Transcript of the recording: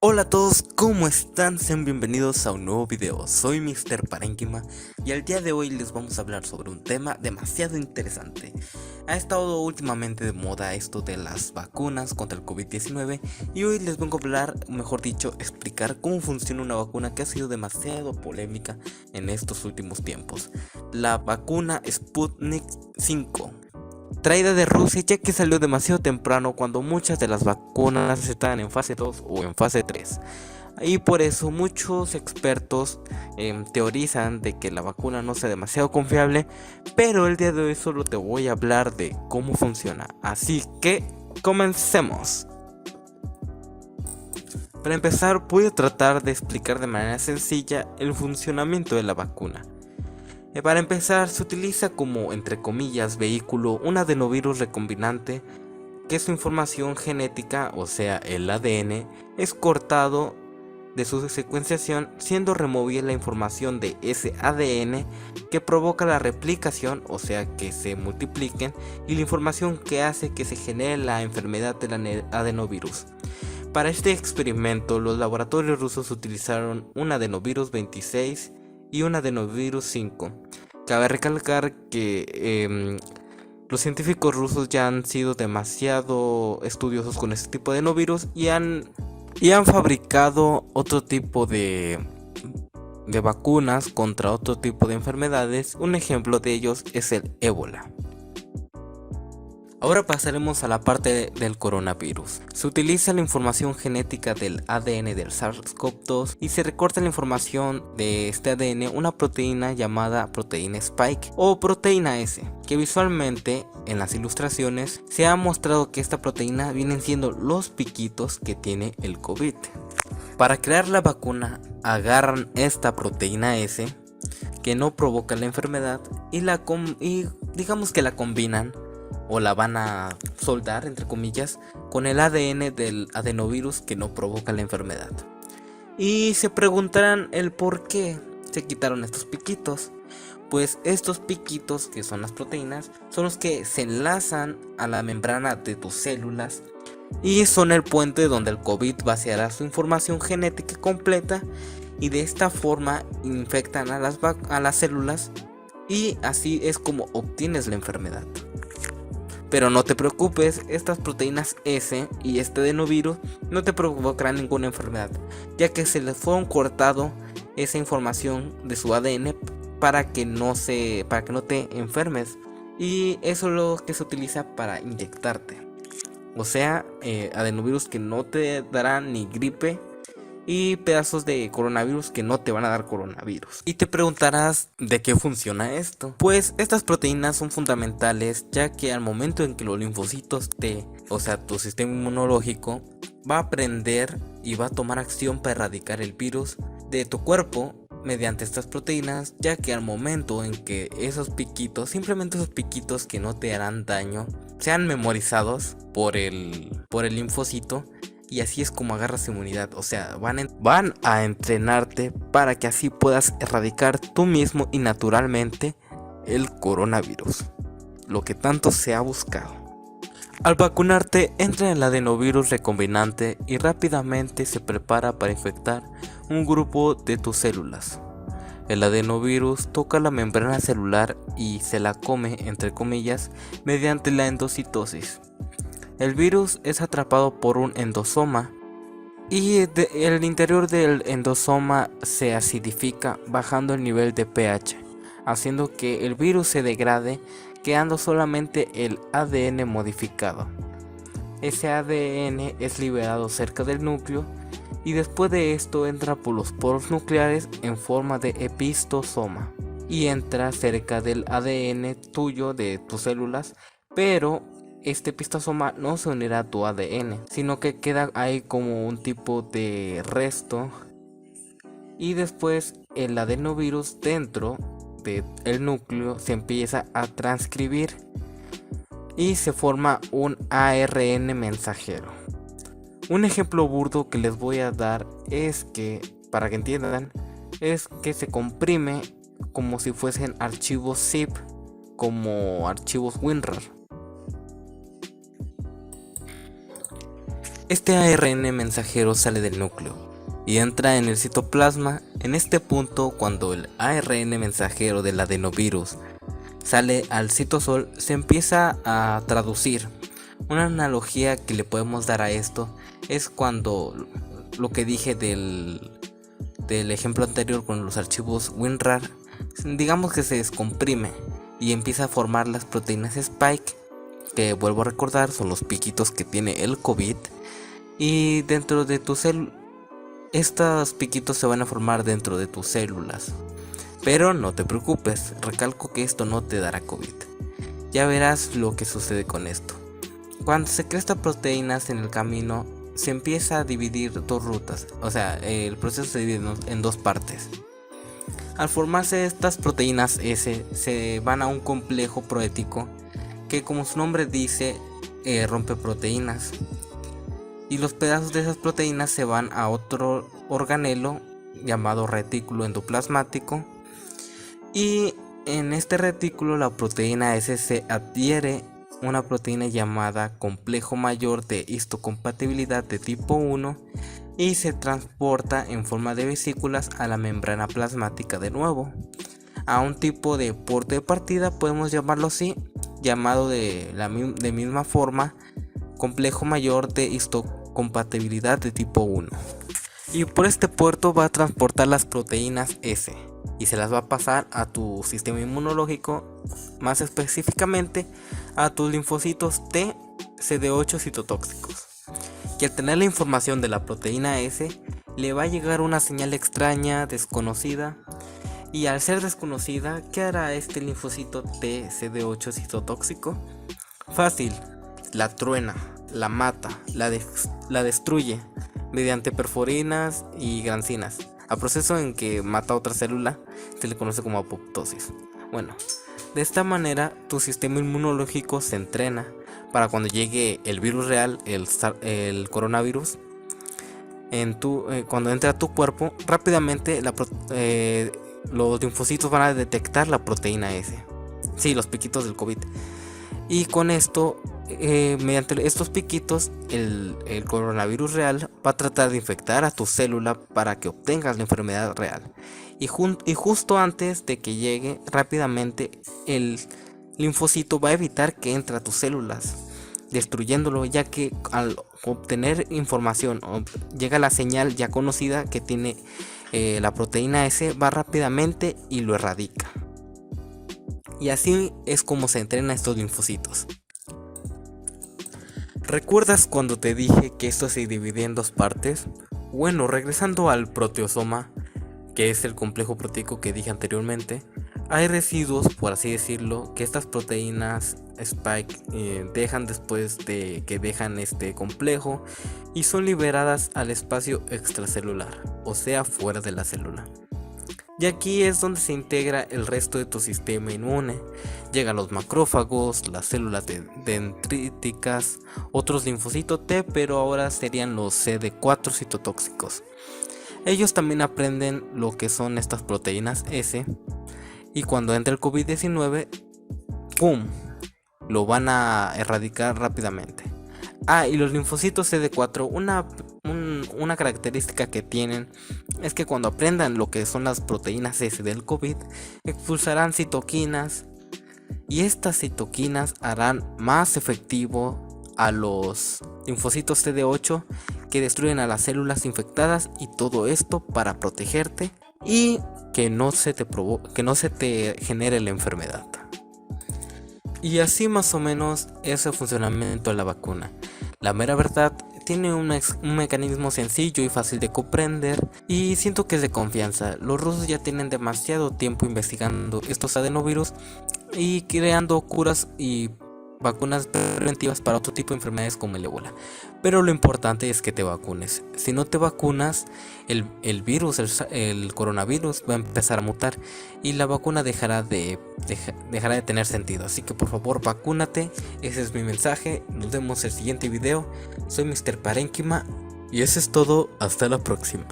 Hola a todos, ¿cómo están? Sean bienvenidos a un nuevo video. Soy Mr. Parénquima y al día de hoy les vamos a hablar sobre un tema demasiado interesante. Ha estado últimamente de moda esto de las vacunas contra el COVID-19 y hoy les vengo a hablar, mejor dicho, explicar cómo funciona una vacuna que ha sido demasiado polémica en estos últimos tiempos. La vacuna Sputnik 5. Traída de Rusia, ya que salió demasiado temprano cuando muchas de las vacunas estaban en fase 2 o en fase 3. Y por eso muchos expertos teorizan de que la vacuna no sea demasiado confiable, pero el día de hoy solo te voy a hablar de cómo funciona. Así que comencemos. Para empezar, voy a tratar de explicar de manera sencilla el funcionamiento de la vacuna. Para empezar, se utiliza como, entre comillas, vehículo un adenovirus recombinante que su información genética, o sea el ADN, es cortado de su secuenciación, siendo removida la información de ese ADN que provoca la replicación, o sea que se multipliquen, y la información que hace que se genere la enfermedad del adenovirus. Para este experimento, los laboratorios rusos utilizaron un adenovirus 26 y un adenovirus 5. Cabe recalcar que los científicos rusos ya han sido demasiado estudiosos con este tipo de adenovirus y han fabricado otro tipo de vacunas contra otro tipo de enfermedades. Un ejemplo de ellos es el ébola. Ahora pasaremos a la parte del coronavirus. Se utiliza la información genética del ADN del SARS-CoV-2 y se recorta la información de este ADN una proteína llamada proteína Spike o proteína S, que visualmente en las ilustraciones se ha mostrado que esta proteína vienen siendo los piquitos que tiene el COVID. Para crear la vacuna agarran esta proteína S que no provoca la enfermedad y digamos que la combinan o la van a soldar, entre comillas, con el ADN del adenovirus que no provoca la enfermedad. Y se preguntarán el por qué se quitaron estos piquitos. Pues estos piquitos, que son las proteínas, son los que se enlazan a la membrana de tus células y son el puente donde el COVID vaciará su información genética completa y de esta forma infectan a las células y así es como obtienes la enfermedad. Pero no te preocupes, estas proteínas S y este adenovirus no te provocarán ninguna enfermedad, ya que se les fueron cortado esa información de su ADN para que no te enfermes. Y eso es lo que se utiliza para inyectarte. O sea, adenovirus que no te darán ni gripe y pedazos de coronavirus que no te van a dar coronavirus. Y te preguntarás ¿de qué funciona esto? Pues estas proteínas son fundamentales, ya que al momento en que los linfocitos o sea tu sistema inmunológico, va a aprender y va a tomar acción para erradicar el virus de tu cuerpo mediante estas proteínas, ya que al momento en que esos piquitos, simplemente esos piquitos que no te harán daño, sean memorizados por el linfocito, y así es como agarras inmunidad. O sea, van a entrenarte para que así puedas erradicar tú mismo y naturalmente el coronavirus, lo que tanto se ha buscado. Al vacunarte entra en el adenovirus recombinante y rápidamente se prepara para infectar un grupo de tus células. El adenovirus toca la membrana celular y se la come, entre comillas, mediante la endocitosis. El virus es atrapado por un endosoma y el interior del endosoma se acidifica bajando el nivel de pH, haciendo que el virus se degrade, quedando solamente el ADN modificado. Ese ADN es liberado cerca del núcleo y después de esto entra por los poros nucleares en forma de epistosoma y entra cerca del ADN tuyo de tus células, pero este epistosoma no se unirá a tu ADN, sino que queda ahí como un tipo de resto y después el adenovirus dentro del núcleo se empieza a transcribir y se forma un ARN mensajero. Un ejemplo burdo que les voy a dar es que, para que entiendan, es que se comprime como si fuesen archivos zip, como archivos WinRAR. Este ARN mensajero sale del núcleo y entra en el citoplasma. En este punto, cuando el ARN mensajero del adenovirus sale al citosol, se empieza a traducir. Una analogía que le podemos dar a esto es cuando lo que dije del ejemplo anterior con los archivos WinRAR, digamos que se descomprime y empieza a formar las proteínas Spike, que vuelvo a recordar son los piquitos que tiene el COVID, y dentro de tu estos piquitos se van a formar dentro de tus células. Pero no te preocupes, recalco que esto no te dará COVID. Ya verás lo que sucede con esto. Cuando se crean estas proteínas en el camino, se empieza a dividir dos rutas, o sea, el proceso se divide en dos partes. Al formarse estas proteínas S, se van a un complejo proteínico que, como su nombre dice, rompe proteínas. Y los pedazos de esas proteínas se van a otro organelo llamado retículo endoplasmático. Y en este retículo la proteína S se adhiere una proteína llamada complejo mayor de histocompatibilidad de tipo 1 y se transporta en forma de vesículas a la membrana plasmática de nuevo, a un tipo de puerto de partida, podemos llamarlo así, llamado de misma forma complejo mayor de histocompatibilidad de tipo 1. Y por este puerto va a transportar las proteínas S y se las va a pasar a tu sistema inmunológico, más específicamente a tus linfocitos T CD8 citotóxicos. Y al tener la información de la proteína S, le va a llegar una señal extraña, desconocida, y al ser desconocida, ¿qué hará este linfocito T CD8 citotóxico? Fácil, la truena, la mata, la destruye mediante perforinas y grancinas. Al proceso en que mata a otra célula se le conoce como apoptosis. Bueno, de esta manera tu sistema inmunológico se entrena para cuando llegue el virus real, el coronavirus, cuando entre a tu cuerpo, rápidamente los linfocitos van a detectar la proteína S. Sí, los piquitos del COVID. Y con esto, mediante estos piquitos, el coronavirus real va a tratar de infectar a tu célula para que obtengas la enfermedad real. Y justo antes de que llegue, rápidamente el linfocito va a evitar que entre a tus células, destruyéndolo, ya que al obtener información llega la señal ya conocida que tiene la proteína S, va rápidamente y lo erradica. Y así es como se entrena estos linfocitos. ¿Recuerdas cuando te dije que esto se divide en dos partes? Bueno, regresando al proteosoma, que es el complejo proteico que dije anteriormente, hay residuos, por así decirlo, que estas proteínas Spike dejan después de que dejan este complejo y son liberadas al espacio extracelular, o sea, fuera de la célula. Y aquí es donde se integra el resto de tu sistema inmune. Llegan los macrófagos, las células dendríticas, otros linfocitos T, pero ahora serían los CD4 citotóxicos. Ellos también aprenden lo que son estas proteínas S, y cuando entra el COVID-19, ¡pum!, lo van a erradicar rápidamente. Y los linfocitos CD4, una característica que tienen es que cuando aprendan lo que son las proteínas S del COVID, expulsarán citoquinas, y estas citoquinas harán más efectivo a los linfocitos CD8 que destruyen a las células infectadas, y todo esto para protegerte y que no se te genere la enfermedad. Y así más o menos es el funcionamiento de la vacuna. La mera verdad, tiene un mecanismo sencillo y fácil de comprender, y siento que es de confianza. Los rusos ya tienen demasiado tiempo investigando estos adenovirus y creando curas y vacunas preventivas para otro tipo de enfermedades como el ébola. Pero lo importante es que te vacunes. Si no te vacunas, el virus, el coronavirus va a empezar a mutar y la vacuna dejará de tener sentido. Así que por favor, vacúnate. Ese es mi mensaje. Nos vemos en el siguiente video. Soy Mr. Parénquima y eso es todo. Hasta la próxima.